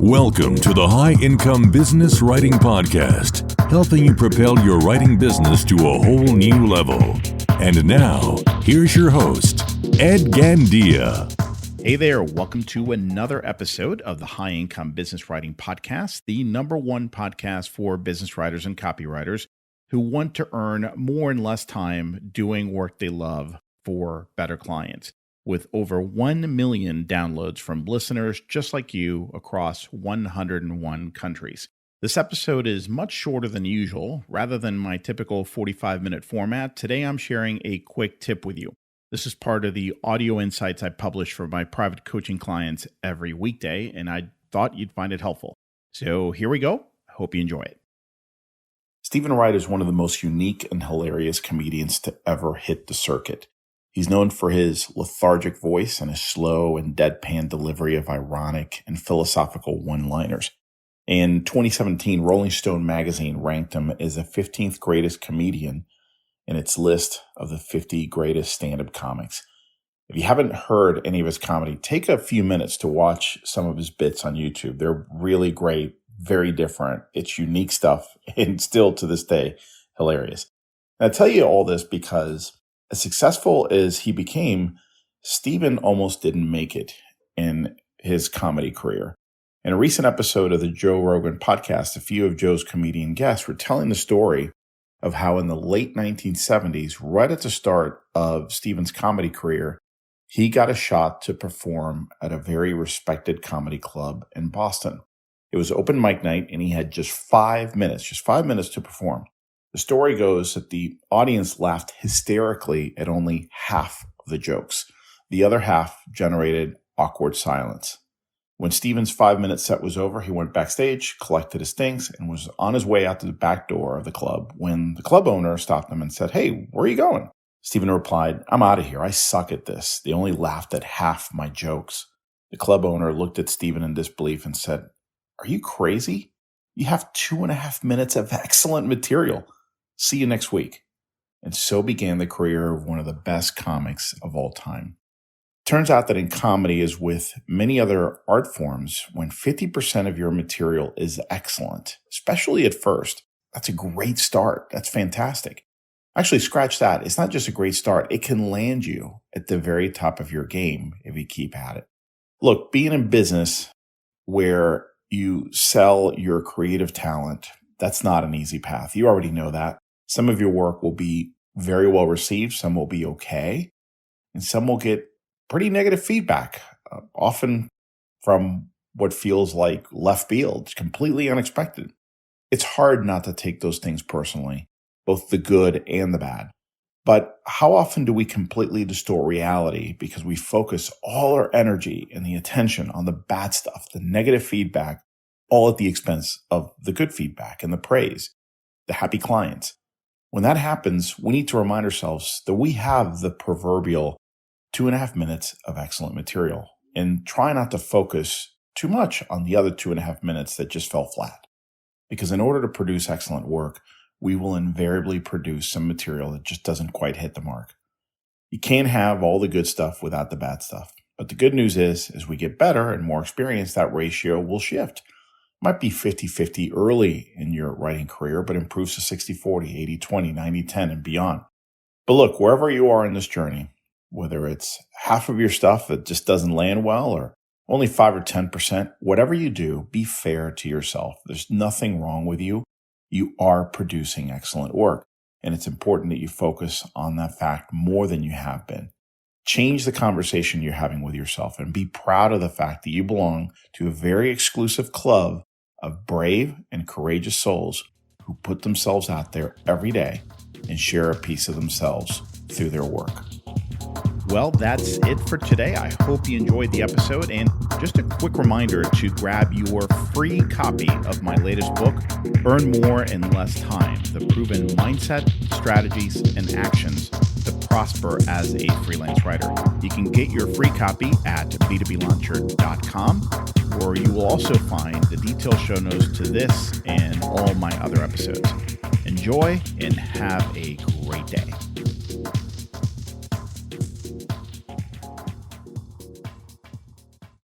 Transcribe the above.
Welcome to the High Income Business Writing Podcast, helping you propel your writing business to a whole new level. And now, here's your host, Ed Gandia. Hey there, welcome to another episode of the High Income Business Writing Podcast, the #1 podcast for business writers and copywriters who want to earn more in less time doing work they love for better clients. With over 1 million downloads from listeners just like you across 101 countries. This episode is much shorter than usual. Rather than my typical 45-minute format, today I'm sharing a quick tip with you. This is part of the audio insights I publish for my private coaching clients every weekday, and I thought you'd find it helpful. So here we go. I hope you enjoy it. Stephen Wright is one of the most unique and hilarious comedians to ever hit the circuit. He's known for his lethargic voice and his slow and deadpan delivery of ironic and philosophical one-liners. In 2017, Rolling Stone magazine ranked him as the 15th greatest comedian in its list of the 50 greatest stand-up comics. If you haven't heard any of his comedy, take a few minutes to watch some of his bits on YouTube. They're really great, very different. It's unique stuff and still to this day, hilarious. And I tell you all this because as successful as he became, Stephen almost didn't make it in his comedy career. In a recent episode of the Joe Rogan podcast, a few of Joe's comedian guests were telling the story of how in the late 1970s, right at the start of Stephen's comedy career, he got a shot to perform at a very respected comedy club in Boston. It was open mic night and he had just 5 minutes to perform. The story goes that the audience laughed hysterically at only half of the jokes. The other half generated awkward silence. When Stephen's 5-minute set was over, he went backstage, collected his things, and was on his way out to the back door of the club when the club owner stopped him and said, "Hey, where are you going?" Stephen replied, "I'm out of here. I suck at this. They only laughed at half my jokes." The club owner looked at Stephen in disbelief and said, "Are you crazy? You have 2.5 minutes of excellent material. See you next week." And so began the career of one of the best comics of all time. Turns out that in comedy, as with many other art forms, when 50% of your material is excellent, especially at first, that's a great start. That's fantastic. Actually, scratch that. It's not just a great start. It can land you at the very top of your game if you keep at it. Look, being in business where you sell your creative talent, that's not an easy path. You already know that. Some of your work will be very well received, some will be okay, and some will get pretty negative feedback, often from what feels like left field, completely unexpected. It's hard not to take those things personally, both the good and the bad. But how often do we completely distort reality because we focus all our energy and the attention on the bad stuff, the negative feedback, all at the expense of the good feedback and the praise, the happy clients? When that happens, we need to remind ourselves that we have the proverbial 2.5 minutes of excellent material and try not to focus too much on the other 2.5 minutes that just fell flat. Because in order to produce excellent work, we will invariably produce some material that just doesn't quite hit the mark. You can't have all the good stuff without the bad stuff. But the good news is, as we get better and more experienced, that ratio will shift. Might be 50-50 early in your writing career, but improves to 60-40, 80-20, 90-10, and beyond. But look, wherever you are in this journey, whether it's half of your stuff that just doesn't land well or only 5 or 10%, whatever you do, be fair to yourself. There's nothing wrong with you. You are producing excellent work, and it's important that you focus on that fact more than you have been. Change the conversation you're having with yourself and be proud of the fact that you belong to a very exclusive club of brave and courageous souls who put themselves out there every day and share a piece of themselves through their work. Well, that's it for today. I hope you enjoyed the episode. And just a quick reminder to grab your free copy of my latest book, Earn More in Less Time: The Proven Mindset, Strategies, and Actions to Prosper as a Freelance Writer. You can get your free copy at b2blauncher.com, where you will also find the detailed show notes to this and all my other episodes. Enjoy and have a great day.